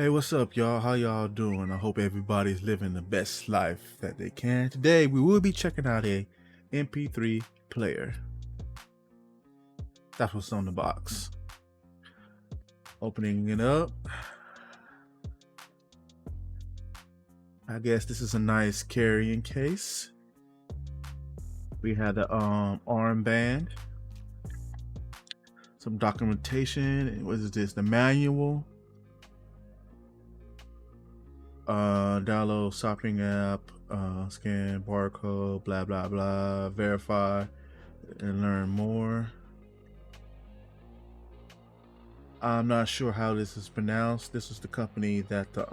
Hey, what's up, y'all? How y'all doing? I hope everybody's living the best life that they can. Today, we will be checking out a MP3 player. That's what's on the box. Opening it up. I guess this is a nice carrying case. We have the armband, some documentation. What is this? The manual. Download shopping app, scan barcode, blah blah blah, verify and learn more. I'm not sure how this is pronounced. This is the company that the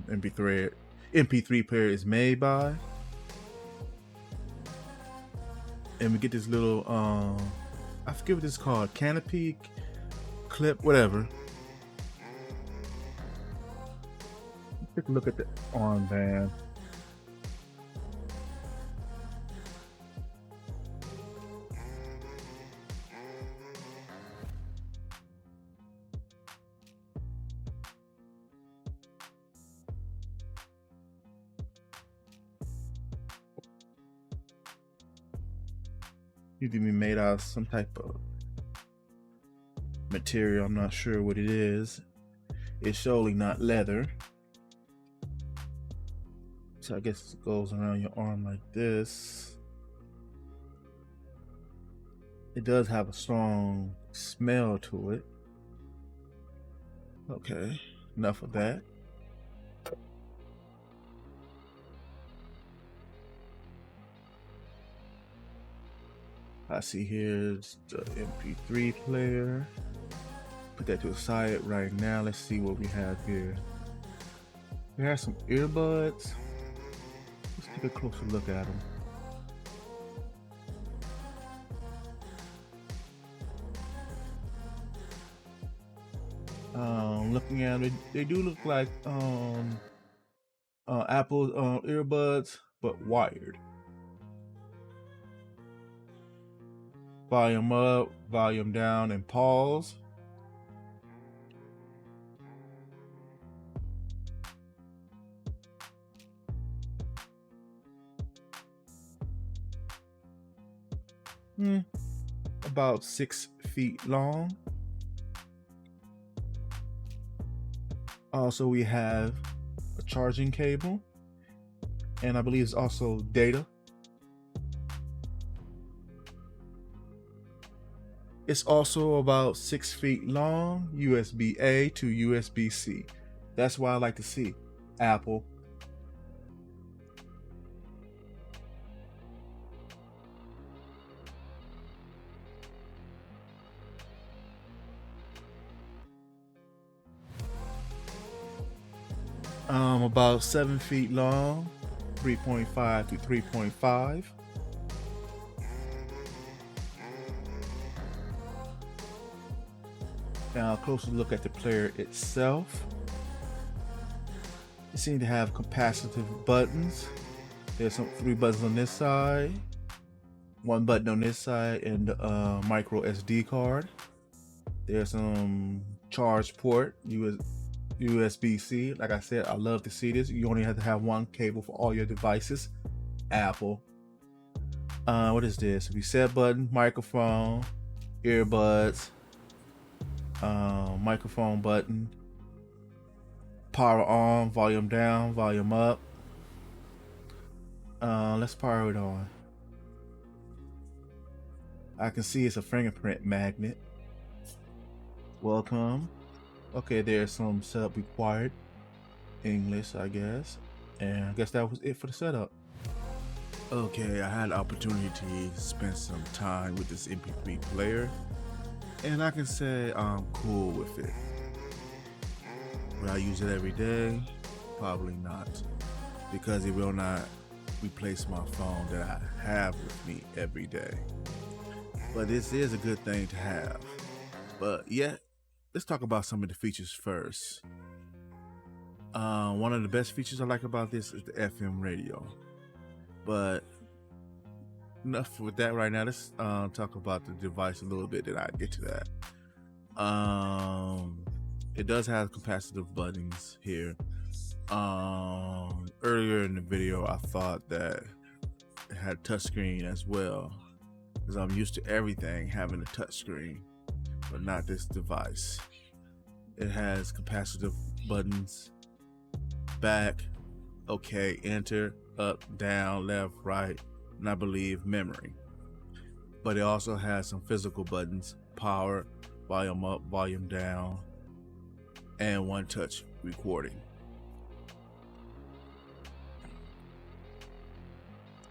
MP3 player is made by. And we get this little I forget what this is called, canopy, clip, whatever. Take a look at the armband. Need to be made out of some type of material. I'm not sure what it is. It's surely not leather. So I guess it goes around your arm like this. It does have a strong smell to it. Okay, enough of that. I see here's the MP3 player. Put that to the side right now. Let's see what we have here. We have some earbuds. Let's take a closer look at them. Looking at them, they do look like Apple earbuds, but wired. Volume up, volume down, and pause. About 6 feet long. Also, we have a charging cable, and I believe it's also data. It's also about 6 feet long, USB-A to USB-C. That's why I like to see Apple. About 7 feet long, 3.5 to 3.5. Now, a closer look at the player itself. It seems to have capacitive buttons. There's 3 buttons on this side, 1 button on this side, and the micro SD card. There's some charge port, USB-C. Like I said, I love to see this. You only have to have 1 cable for all your devices. Apple. What is this? Reset button, microphone, earbuds, microphone button, power on, volume down, volume up. Let's power it on. I can see it's a fingerprint magnet. Welcome. Okay, there's some setup required. English, I guess. And I guess that was it for the setup. Okay, I had the opportunity to spend some time with this MP3 player, and I can say I'm cool with it. Will I use it every day? Probably not, because it will not replace my phone that I have with me every day. But this is a good thing to have. But yeah, let's talk about some of the features first. One of the best features I like about this is the FM radio. But enough with that right now. Let's talk about the device a little bit, then I get to that. It does have capacitive buttons here. Earlier in the video, I thought that it had touchscreen as well, because I'm used to everything having a touchscreen, but not this device. It has capacitive buttons, back, okay, enter, up, down, left, right, and I believe memory. But it also has some physical buttons, power, volume up, volume down, and one touch recording.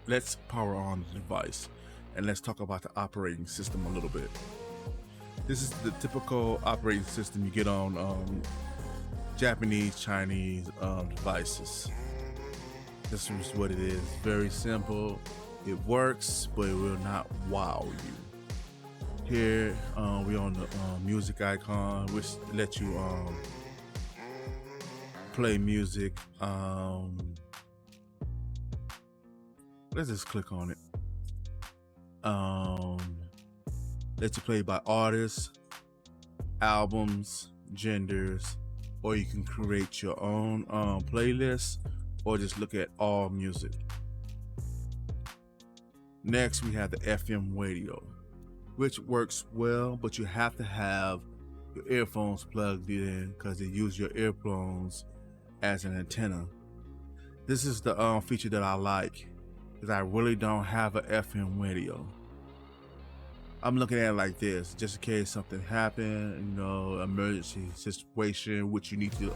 Let's power on the device and let's talk about the operating system a little bit. This is the typical operating system you get on Japanese, Chinese devices. This is what it is. Very simple. It works, but it will not wow you. Here we on the music icon, which lets you play music. Let's just click on it. Let you play by artists, albums, genders, or you can create your own playlist, or just look at all music. Next, we have the FM radio, which works well, but you have to have your earphones plugged in because they use your earphones as an antenna. This is the feature that I like, because I really don't have an FM radio. I'm looking at it like this, just in case something happened, emergency situation, which you need to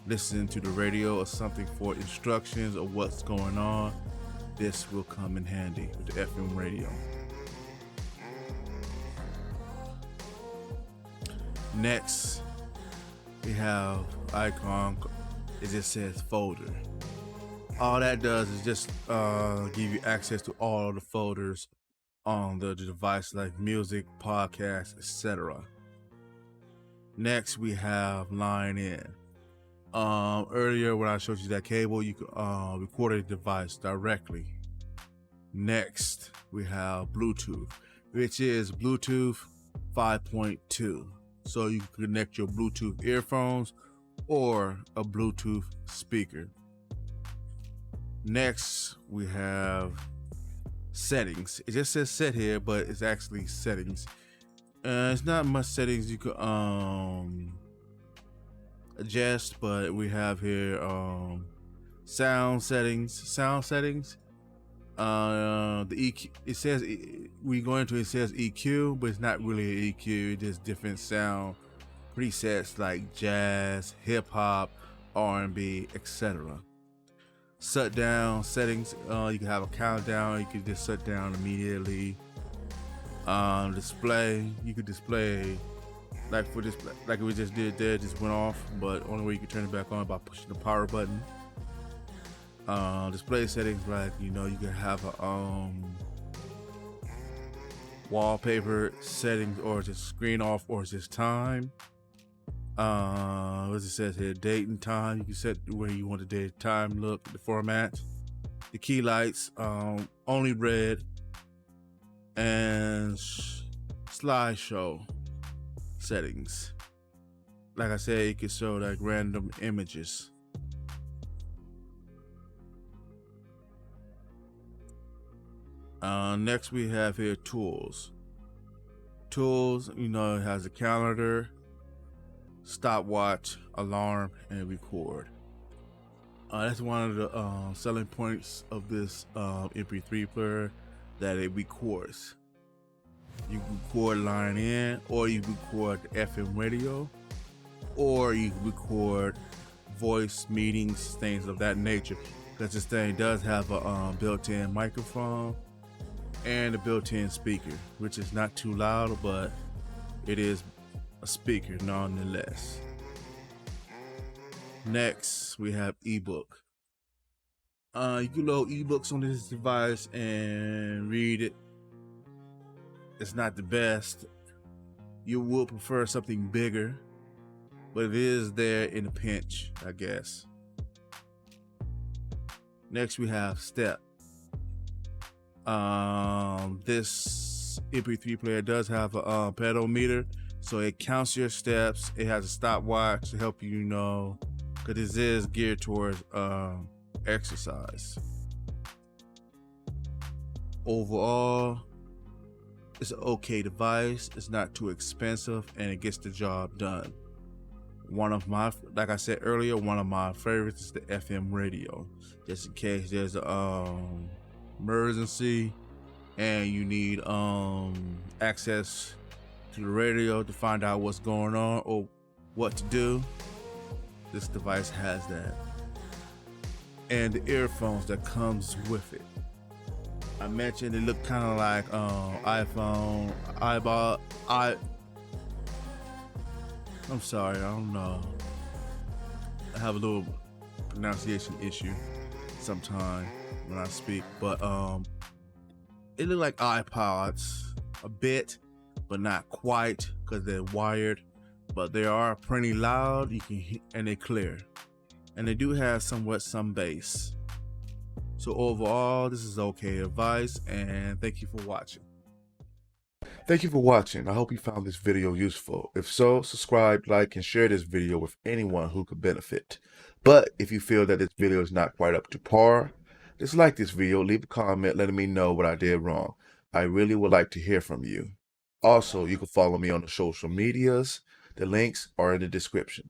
listen to the radio or something for instructions of what's going on. This will come in handy with the FM radio. Next, we have icon. It just says folder. All that does is just give you access to all of the folders on the device, like music, podcasts, etc. Next, we have line in. Earlier when I showed you that cable, you could record a device directly. Next, we have Bluetooth, which is Bluetooth 5.2. So you can connect your Bluetooth earphones or a Bluetooth speaker. Next, we have settings. It just says set here, but it's actually settings. It's not much settings you could adjust, but we have here sound settings. The EQ, it says we go into it says EQ, but it's not really an EQ. It's just different sound presets like jazz, hip hop, R&B, etc. Shut down settings. You can have a countdown. You can just shut down immediately. Display. You could display like for this, like we just did there. Just went off, but only way you can turn it back on by pushing the power button. Display settings, like you can have a wallpaper settings, or just screen off, or just time. As it says here, date and time. You can set where you want the date and time look, the format. The key lights, only red, and slideshow settings. Like I said, you can show like random images. Next we have here tools. Tools, it has a calendar, stopwatch, alarm, and record. That's one of the selling points of this MP3 player, that it records. You can record line in, or you record the FM radio, or you record voice meetings, things of that nature, because this thing does have a built-in microphone and a built-in speaker, which is not too loud, but it is a speaker nonetheless. Next, we have ebook. You can load ebooks on this device and read it. It's not the best. You would prefer something bigger, but it is there in a pinch, I guess. Next, we have Step. This this MP3 player does have a pedometer, so it counts your steps. It has a stopwatch to help you know, because this is geared towards exercise. Overall, it's an okay device. It's not too expensive and it gets the job done. One of my, like I said earlier, one of my favorites is the FM radio, just in case there's a emergency and you need access to the radio to find out what's going on or what to do. This device has that, and the earphones that comes with it. I mentioned it looked kind of like iPhone, I'm sorry, I don't know. I have a little pronunciation issue sometimes when I speak, but it looked like iPods a bit, but not quite, because they're wired. But they are pretty loud. You can hear, and they're clear, and they do have somewhat some bass. So overall, this is okay advice, and thank you for watching. Thank you for watching. I hope you found this video useful. If so, subscribe, like, and share this video with anyone who could benefit. But if you feel that this video is not quite up to par, just like this video, leave a comment letting me know what I did wrong. I really would like to hear from you. Also, you can follow me on the social medias. The links are in the description.